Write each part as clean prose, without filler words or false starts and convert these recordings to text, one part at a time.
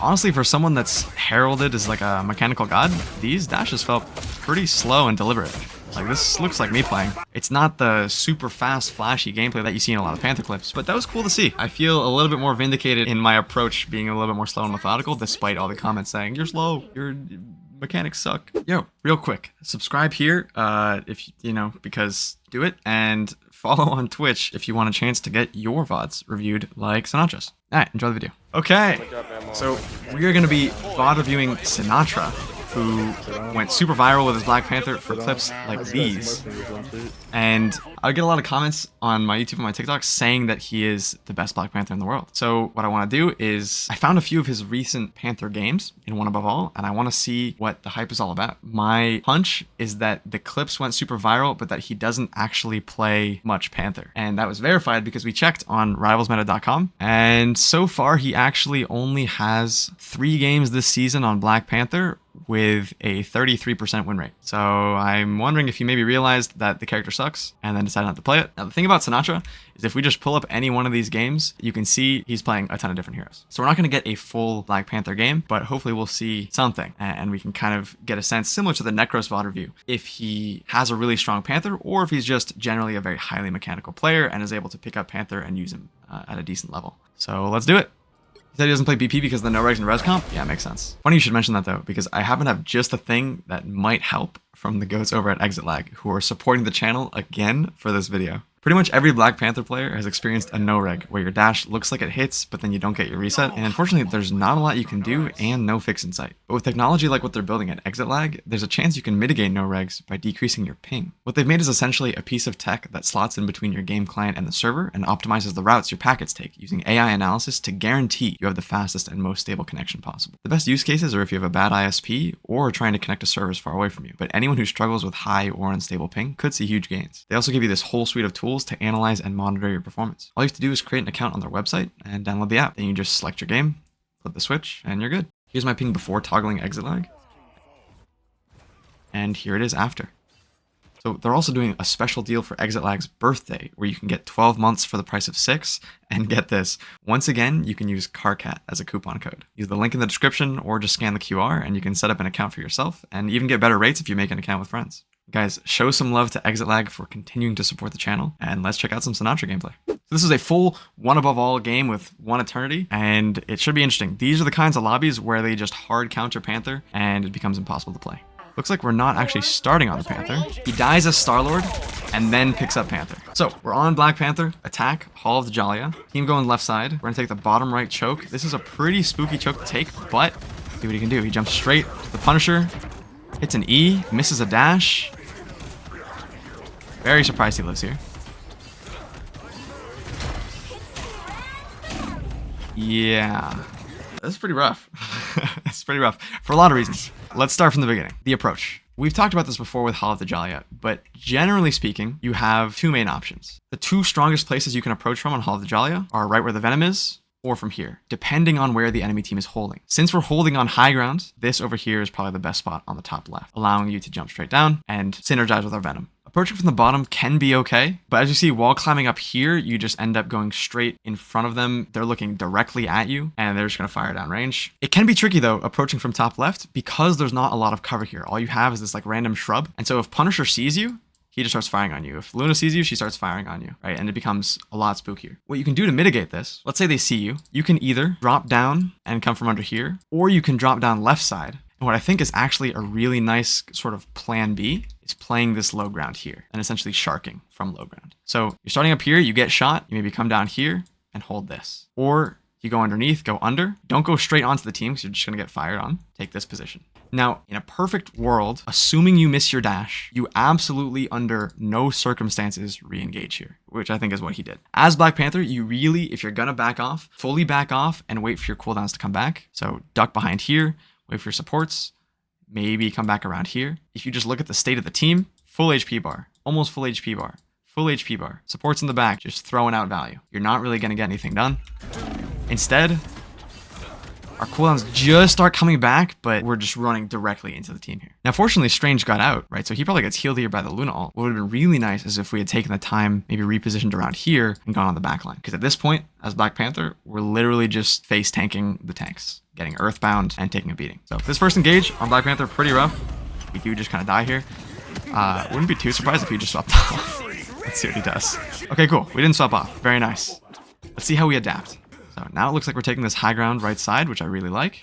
Honestly, for someone that's heralded as like a mechanical god, these dashes felt pretty slow and deliberate. Like, this looks like me playing. It's not the super fast, flashy gameplay that you see in a lot of Panther clips, but that was cool to see. I feel a little bit more vindicated in my approach, being a little bit more slow and methodical, despite all the comments saying, you're slow, your mechanics suck. Yo, real quick, subscribe here, if you know, because do it, and follow on Twitch if you want a chance to get your VODs reviewed like Sinatra's. Alright, enjoy the video. Okay, so we are going to be VOD reviewing Sinatraa, who went super viral with his Black Panther for clips like these. And I get a lot of comments on my YouTube and my TikTok saying that he is the best Black Panther in the world. So what I want to do is, I found a few of his recent Panther games in One Above All, and I want to see what the hype is all about. My hunch is that the clips went super viral, but that he doesn't actually play much Panther. And that was verified because we checked on rivalsmeta.com, and so far he actually only has 3 games this season on Black Panther with a 33% win rate. So I'm wondering if he maybe realized that the character sucks and then decided not to play it. Now the thing about Sinatraa is if we just pull up any one of these games, you can see he's playing a ton of different heroes. So we're not going to get a full Black Panther game, but hopefully we'll see something and we can kind of get a sense similar to the Necros VOD review if he has a really strong Panther or if he's just generally a very highly mechanical player and is able to pick up Panther and use him at a decent level. So let's do it. He said he doesn't play BP because of the no regs and res comp? Yeah, makes sense. Funny you should mention that though, because I happen to have just a thing that might help from the goats over at ExitLag, who are supporting the channel again for this video. Pretty much every Black Panther player has experienced a no-reg, where your dash looks like it hits, but then you don't get your reset, and unfortunately there's not a lot you can do and no fix in sight. But with technology like what they're building at ExitLag, there's a chance you can mitigate no-regs by decreasing your ping. What they've made is essentially a piece of tech that slots in between your game client and the server and optimizes the routes your packets take, using AI analysis to guarantee you have the fastest and most stable connection possible. The best use cases are if you have a bad ISP or trying to connect to servers far away from you, but anyone who struggles with high or unstable ping could see huge gains. They also give you this whole suite of tools to analyze and monitor your performance. All you have to do is create an account on their website and download the app. Then you just select your game, flip the switch, and you're good. Here's my ping before toggling exit lag. And here it is after. So they're also doing a special deal for ExitLag's birthday, where you can get 12 months for the price of 6. And get this, once again, you can use CarCat as a coupon code. Use the link in the description or just scan the QR and you can set up an account for yourself and even get better rates if you make an account with friends. Guys, show some love to ExitLag for continuing to support the channel, and let's check out some Sinatraa gameplay. So this is a full One Above All game with one eternity, and it should be interesting. These are the kinds of lobbies where they just hard counter Panther and it becomes impossible to play. Looks like we're not actually starting on the Panther. He dies as Star-Lord and then picks up Panther. So we're on Black Panther, attack, Hall of the Jalia. Team going left side. We're gonna take the bottom right choke. This is a pretty spooky choke to take, but see what he can do. He jumps straight to the Punisher, hits an E, misses a dash. Very surprised he lives here. Yeah, that's pretty rough. It's pretty rough for a lot of reasons. Let's start from the beginning. The approach. We've talked about this before with Hall of the Jalia, but generally speaking, you have 2 main options. The 2 strongest places you can approach from on Hall of the Jalia are right where the Venom is, or from here, depending on where the enemy team is holding. Since we're holding on high ground, this over here is probably the best spot on the top left, allowing you to jump straight down and synergize with our Venom. Approaching from the bottom can be okay, but as you see, while climbing up here, you just end up going straight in front of them. They're looking directly at you, and they're just going to fire down range. It can be tricky, though, approaching from top left, because there's not a lot of cover here. All you have is this like random shrub, and so if Punisher sees you, he just starts firing on you. If Luna sees you, she starts firing on you, right? And it becomes a lot spookier. What you can do to mitigate this, let's say they see you, you can either drop down and come from under here, or you can drop down left side. And what I think is actually a really nice sort of plan B is playing this low ground here and essentially sharking from low ground. So you're starting up here, you get shot, you maybe come down here and hold this. Or you go underneath, go under. Don't go straight onto the team because you're just going to get fired on. Take this position. Now, in a perfect world, assuming you miss your dash, you absolutely under no circumstances re-engage here, which I think is what he did. As Black Panther, you really, if you're going to back off, fully back off and wait for your cooldowns to come back. So duck behind here, wait for your supports, maybe come back around here. If you just look at the state of the team, full HP bar, almost full HP bar, full HP bar, supports in the back, just throwing out value. You're not really going to get anything done. Instead, Our cooldowns just start coming back, but we're just running directly into the team here. Now, fortunately, Strange got out, right? So he probably gets healed here by the Luna ult. What would have been really nice is if we had taken the time, maybe repositioned around here and gone on the back line. Because at this point, as Black Panther, we're literally just face tanking the tanks, getting earthbound and taking a beating. So this first engage on Black Panther, pretty rough. We do just kind of die here. Wouldn't be too surprised if he just swapped off. Let's see what he does. Okay, cool. We didn't swap off. Very nice. Let's see how we adapt. So now it looks like we're taking this high ground right side, which I really like.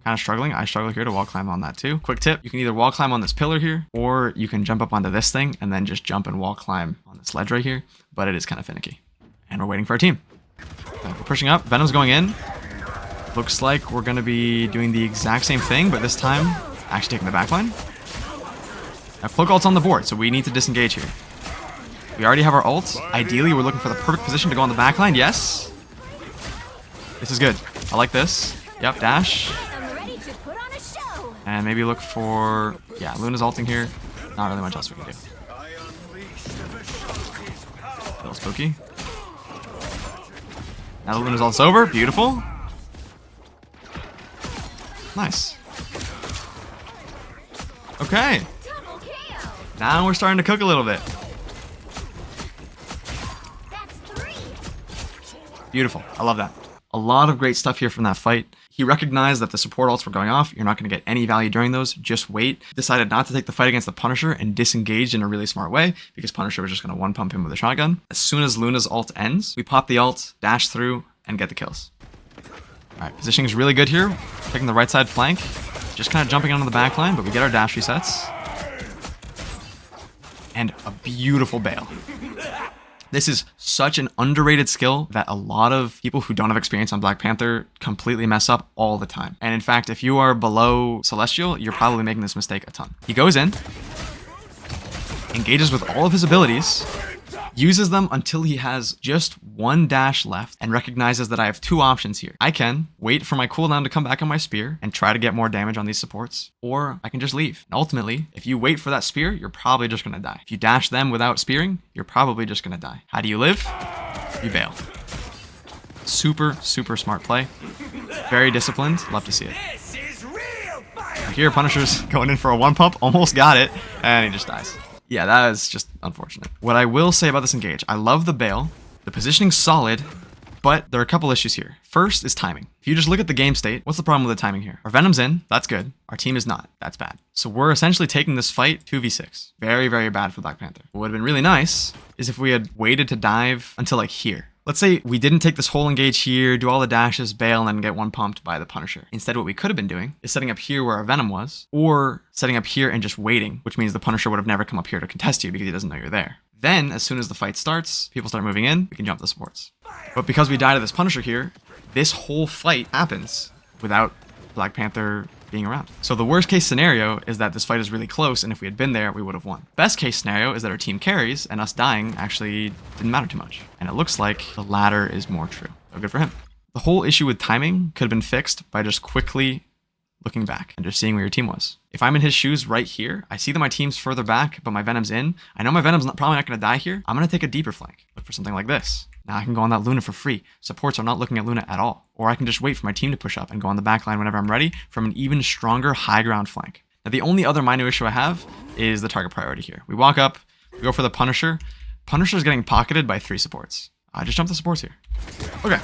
Kind of struggling. I struggle here to wall climb on that too. Quick tip, you can either wall climb on this pillar here, or you can jump up onto this thing and then just jump and wall climb on this ledge right here. But it is kind of finicky. And we're waiting for our team. We're pushing up. Venom's going in. Looks like we're going to be doing the exact same thing, but this time actually taking the back line. Now Cloak ult's on the board, so we need to disengage here. We already have our ult. Ideally, we're looking for the perfect position to go on the back line. Yes. This is good. I like this. Yep, dash. And maybe look for... Yeah, Luna's ulting here. Not really much else we can do. A little spooky. Now the Luna's ult's over. Beautiful. Nice. Okay. Now we're starting to cook a little bit. Beautiful. I love that. A lot of great stuff here from that fight. He recognized that the support ults were going off. You're not going to get any value during those. Just wait. Decided not to take the fight against the Punisher and disengaged in a really smart way because Punisher was just going to one pump him with a shotgun. As soon as Luna's ult ends, we pop the ult, dash through, and get the kills. Alright, positioning is really good here. Taking the right side flank. Just kind of jumping onto the back line, but we get our dash resets. And a beautiful bail. This is such an underrated skill that a lot of people who don't have experience on Black Panther completely mess up all the time. And in fact, if you are below Celestial, you're probably making this mistake a ton. He goes in, engages with all of his abilities, uses them until he has just one dash left, and recognizes that I have two options here. I can wait for my cooldown to come back on my spear and try to get more damage on these supports, or I can just leave. And ultimately, if you wait for that spear, you're probably just gonna die. If you dash them without spearing, you're probably just gonna die. How do you live? You bail. Super, super smart play. Very disciplined. Love to see it. Here, Punisher's going in for a one pump, almost got it, and he just dies. Yeah, that is just unfortunate. What I will say about this engage, I love the bail. The positioning's solid, but there are a couple issues here. First is timing. If you just look at the game state, what's the problem with the timing here? Our Venom's in, that's good. Our team is not, that's bad. So we're essentially taking this fight 2v6. Very, very bad for Black Panther. What would have been really nice is if we had waited to dive until like here. Let's say we didn't take this whole engage here, do all the dashes, bail, and then get one pumped by the Punisher. Instead, what we could have been doing is setting up here where our Venom was, or setting up here and just waiting, which means the Punisher would have never come up here to contest you because he doesn't know you're there. Then, as soon as the fight starts, people start moving in, we can jump the supports. But because we die to this Punisher here, this whole fight happens without Black Panther being around. So the worst case scenario is that this fight is really close, and if we had been there, we would have won. Best case scenario is that our team carries, and us dying actually didn't matter too much. And it looks like the latter is more true. So good for him. The whole issue with timing could have been fixed by just quickly looking back and just seeing where your team was. If I'm in his shoes right here, I see that my team's further back, but my Venom's in. I know my Venom's probably not going to die here. I'm going to take a deeper flank. Look for something like this. Now I can go on that Luna for free. Supports are not looking at Luna at all. Or I can just wait for my team to push up and go on the back line whenever I'm ready from an even stronger high ground flank. Now the only other minor issue I have is the target priority here. We walk up, we go for the Punisher. Punisher's getting pocketed by 3 supports. I just jump the supports here. Okay.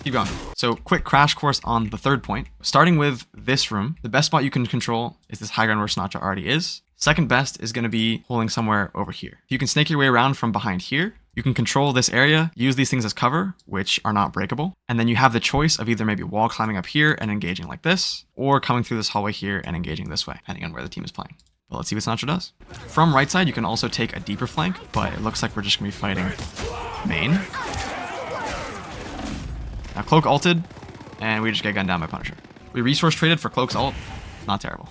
Keep going. So quick crash course on the third point. Starting with this room, the best spot you can control is this high ground where Sinatraa already is. Second best is going to be holding somewhere over here. If you can snake your way around from behind here, you can control this area, use these things as cover, which are not breakable. And then you have the choice of either maybe wall climbing up here and engaging like this, or coming through this hallway here and engaging this way, depending on where the team is playing. But let's see what Sinatraa does. From right side, you can also take a deeper flank, but it looks like we're just going to be fighting main. Now Cloak ulted, and we just get gunned down by Punisher. We resource traded for Cloak's ult. Not terrible.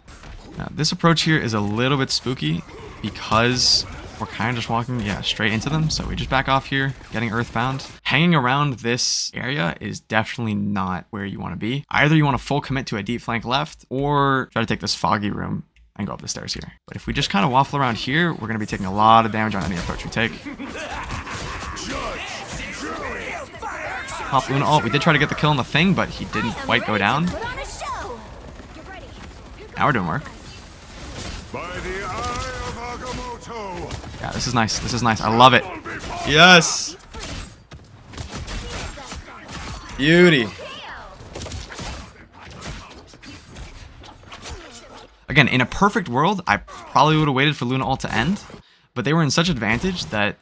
Now this approach here is a little bit spooky because we're kind of just walking, straight into them. So we just back off here, getting earthbound. Hanging around this area is definitely not where you want to be. Either you want to full commit to a deep flank left, or try to take this foggy room and go up the stairs here. But if we just kind of waffle around here, we're going to be taking a lot of damage on any approach we take. Pop Luna ult. We did try to get the kill on the thing, but he didn't quite go down. Now we're doing work. Yeah, this is nice. This is nice. I love it. Yes. Beauty. Again, in a perfect world, I probably would have waited for Luna ult to end, but they were in such advantage that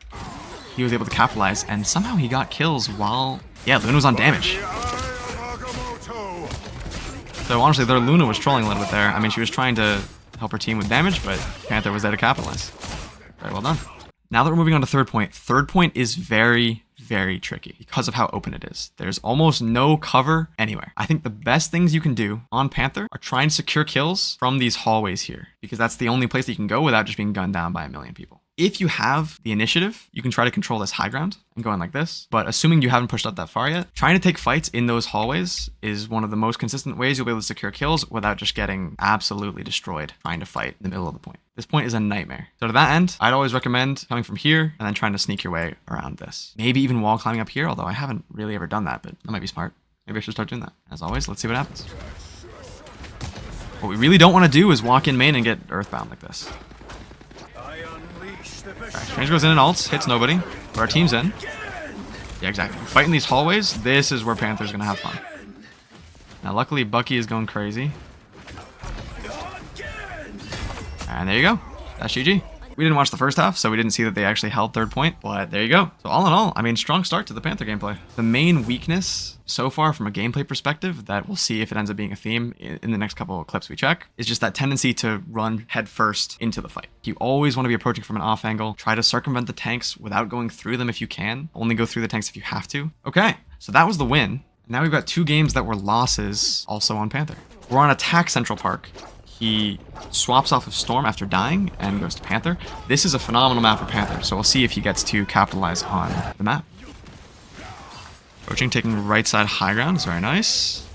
he was able to capitalize, and somehow he got kills while... Yeah, Luna was on damage. So honestly, their Luna was trolling a little bit there. I mean, she was trying to help her team with damage, but Panther was there to capitalize. Very well done. Now that we're moving on to third point is very, very tricky because of how open it is. There's almost no cover anywhere. I think the best things you can do on Panther are try and secure kills from these hallways here, because that's the only place that you can go without just being gunned down by a million people. If you have the initiative, you can try to control this high ground and go in like this. But assuming you haven't pushed up that far yet, trying to take fights in those hallways is one of the most consistent ways you'll be able to secure kills without just getting absolutely destroyed trying to fight in the middle of the point. This point is a nightmare. So to that end, I'd always recommend coming from here and then trying to sneak your way around this. Maybe even wall climbing up here, although I haven't really ever done that, but that might be smart. Maybe I should start doing that. As always, let's see what happens. What we really don't want to do is walk in main and get earthbound like this. Alright, Strange goes in and ults, hits nobody, but our team's in. Yeah, exactly. Fighting these hallways, this is where Panther's gonna have fun. Now luckily Bucky is going crazy. And there you go. That's GG. We didn't watch the first half, so we didn't see that they actually held third point, but there you go. So all in all, I mean, strong start to the Panther gameplay. The main weakness so far from a gameplay perspective that we'll see if it ends up being a theme in the next couple of clips we check is just that tendency to run head first into the fight. You always want to be approaching from an off angle. Try to circumvent the tanks without going through them if you can. Only go through the tanks if you have to. Okay, so that was the win. Now we've got 2 games that were losses also on Panther. We're on Attack Central Park. He swaps off of Storm after dying and goes to Panther. This is a phenomenal map for Panther, so we'll see if he gets to capitalize on the map. Coaching taking right side high ground is very nice.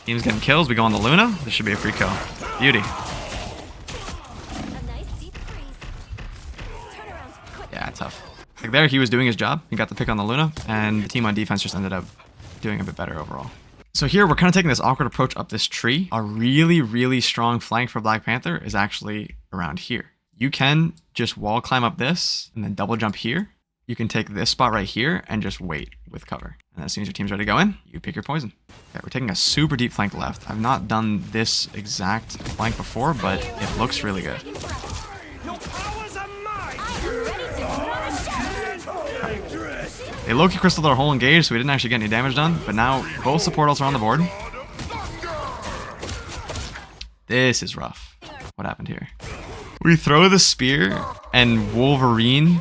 Team's getting kills. We go on the Luna. This should be a free kill. Beauty. Yeah, tough. Like there, he was doing his job. He got the pick on the Luna, and the team on defense just ended up doing a bit better overall. So here, we're kind of taking this awkward approach up this tree. A really, really strong flank for Black Panther is actually around here. You can just wall climb up this and then double jump here. You can take this spot right here and just wait with cover. And as soon as your team's ready to go in, you pick your poison. Okay, we're taking a super deep flank left. I've not done this exact flank before, but it looks really good. They low-key crystaled our whole engage, so we didn't actually get any damage done, but now both support ults are on the board. This is rough. What happened here? We throw the spear, and Wolverine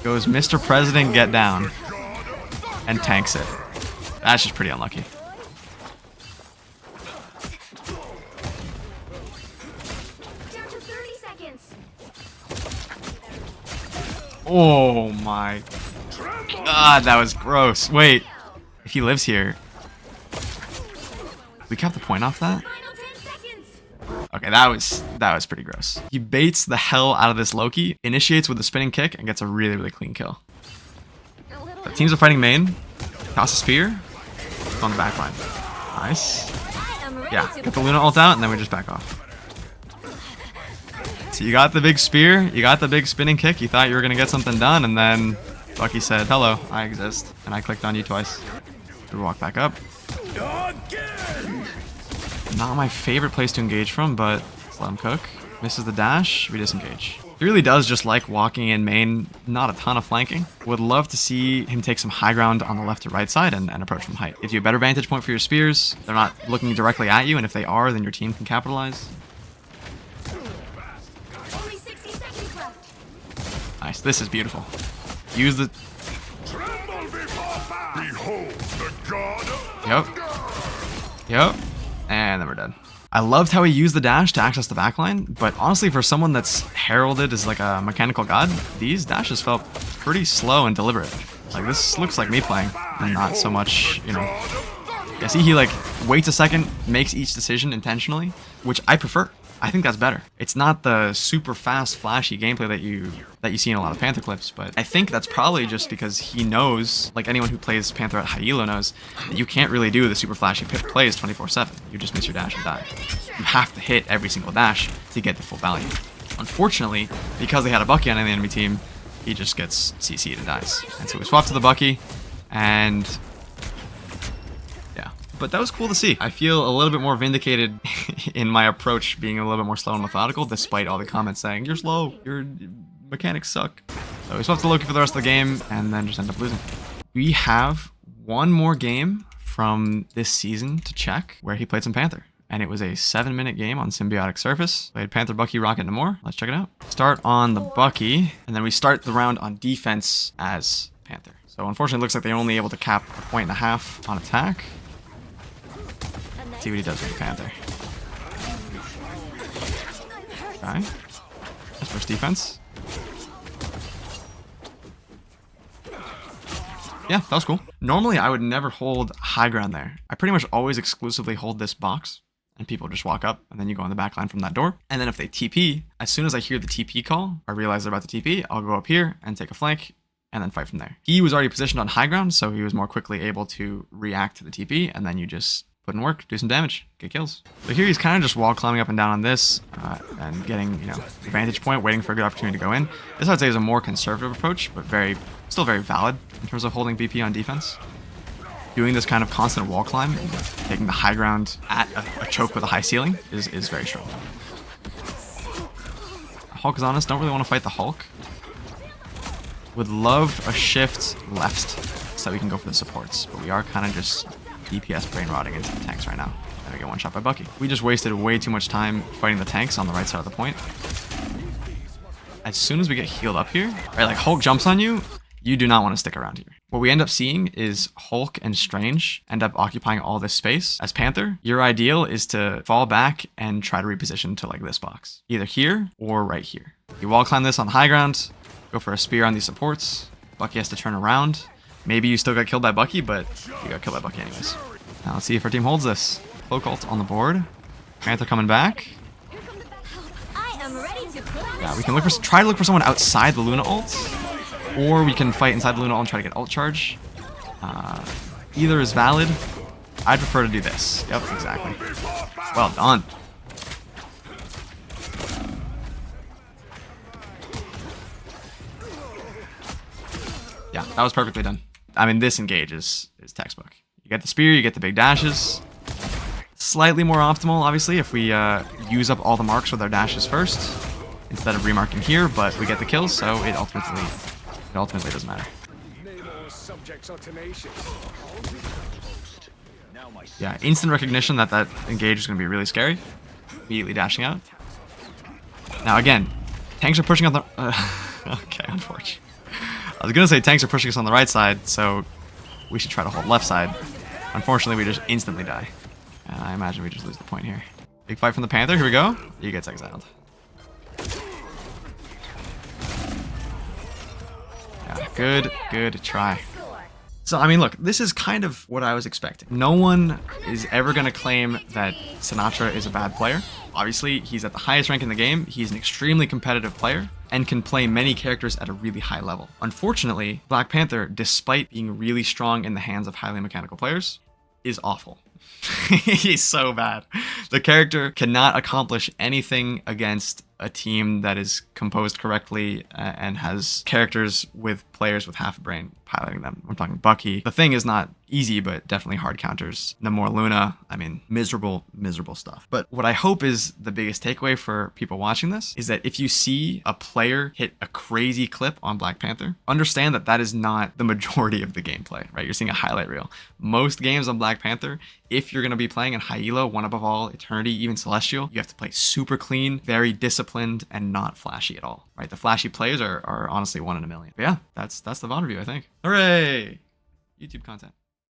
goes, Mr. President, get down, and tanks it. That's just pretty unlucky. Oh my god, that was gross. Wait, if he lives here, we kept the point off that? Okay, that was pretty gross. He baits the hell out of this Loki, initiates with a spinning kick, and gets a really, really clean kill. The teams are fighting main. Toss a spear. On the back line. Nice. Yeah, get the Luna ult out, and then we just back off. So you got the big spear, you got the big spinning kick, you thought you were going to get something done, and then Bucky said, hello, I exist, and I clicked on you twice. We walk back up. Not my favorite place to engage from, but let's let him cook. Misses the dash, we disengage. He really does just like walking in main, not a ton of flanking. Would love to see him take some high ground on the left to right side and approach from height. Gives you a better vantage point for your spears. They're not looking directly at you, and if they are, then your team can capitalize. Nice, this is beautiful. Use the... Yep. And then we're dead. I loved how he used the dash to access the backline, but honestly, for someone that's heralded as like a mechanical god, these dashes felt pretty slow and deliberate. Like, this looks like me playing, and not so much, you know... Yeah, see, he like waits a second, makes each decision intentionally, which I prefer. I think that's better. It's not the super fast, flashy gameplay that you see in a lot of Panther clips, but I think that's probably just because he knows, like anyone who plays Panther at high elo knows, that you can't really do the super flashy plays 24/7. You just miss your dash and die. You have to hit every single dash to get the full value. Unfortunately, because they had a Bucky on the enemy team, he just gets CC'd and dies. And so we swap to the Bucky, and yeah. But that was cool to see. I feel a little bit more vindicated in my approach, being a little bit more slow and methodical, despite all the comments saying, you're slow, your mechanics suck. So we swap to Loki for the rest of the game, and then just end up losing. We have one more game from this season to check where he played some Panther. And it was a 7-minute game on Symbiotic Surface. Played Panther, Bucky, Rocket, Namor. Let's check it out. Start on the Bucky, and then we start the round on defense as Panther. So unfortunately, it looks like they're only able to cap 1.5 on attack. Let's see what he does with the Panther. Okay. That's first defense. Yeah, that was cool. Normally, I would never hold high ground there. I pretty much always exclusively hold this box, and people just walk up, and then you go on the back line from that door. And then if they TP, as soon as I hear the TP call, I realize they're about to TP, I'll go up here and take a flank, and then fight from there. He was already positioned on high ground, so he was more quickly able to react to the TP, and then you just put in work, do some damage, get kills. So here he's kind of just wall climbing up and down on this, and getting, the vantage point, waiting for a good opportunity to go in. This I'd say is a more conservative approach, but still very valid in terms of holding BP on defense. Doing this kind of constant wall climb, taking the high ground at a choke with a high ceiling is very strong. Hulk is on us, don't really want to fight the Hulk. Would love a shift left so that we can go for the supports, but we are kind of just DPS brain rotting into the tanks right now. And we get one shot by Bucky. We just wasted way too much time fighting the tanks on the right side of the point. As soon as we get healed up here, right, like Hulk jumps on you, you do not want to stick around here. What we end up seeing is Hulk and Strange end up occupying all this space. As Panther, your ideal is to fall back and try to reposition to like this box. Either here or right here. You wall climb this on high ground, go for a spear on these supports. Bucky has to turn around. Maybe you still got killed by Bucky, but you got killed by Bucky anyways. Now let's see if our team holds this. Cloak ult on the board. Panther coming back. Yeah, we can try to look for someone outside the Luna ult. Or we can fight inside the Luna ult and try to get ult charge. Either is valid. I'd prefer to do this. Yep, exactly. Well done. Yeah, that was perfectly done. I mean, this engage is textbook. You get the spear, you get the big dashes. Slightly more optimal, obviously, if we use up all the marks with our dashes first, instead of remarking here, but we get the kills, so it ultimately doesn't matter. Yeah, instant recognition that engage is going to be really scary. Immediately dashing out. Now again, tanks are pushing on the... okay, unfortunately. I was going to say tanks are pushing us on the right side, so we should try to hold left side. Unfortunately, we just instantly die. And I imagine we just lose the point here. Big fight from the Panther, here we go. He gets exiled. Yeah, good try. So, I mean, look, this is kind of what I was expecting. No one is ever going to claim that Sinatraa is a bad player. Obviously, he's at the highest rank in the game. He's an extremely competitive player and can play many characters at a really high level. Unfortunately, Black Panther, despite being really strong in the hands of highly mechanical players, is awful. He's so bad. The character cannot accomplish anything against a team that is composed correctly and has characters with players with half a brain piloting them. I'm talking Bucky. The thing is not easy, but definitely hard counters. Namor, Luna, I mean, miserable stuff. But what I hope is the biggest takeaway for people watching this is that if you see a player hit a crazy clip on Black Panther, understand that that is not the majority of the gameplay, right? You're seeing a highlight reel. Most games on Black Panther, if you're going to be playing in high elo, one above all, Eternity, even Celestial, you have to play super clean, very disciplined, and not flashy at all, right? The flashy plays are honestly 1 in a million. But yeah, that's the VOD review, I think. Hooray! YouTube content.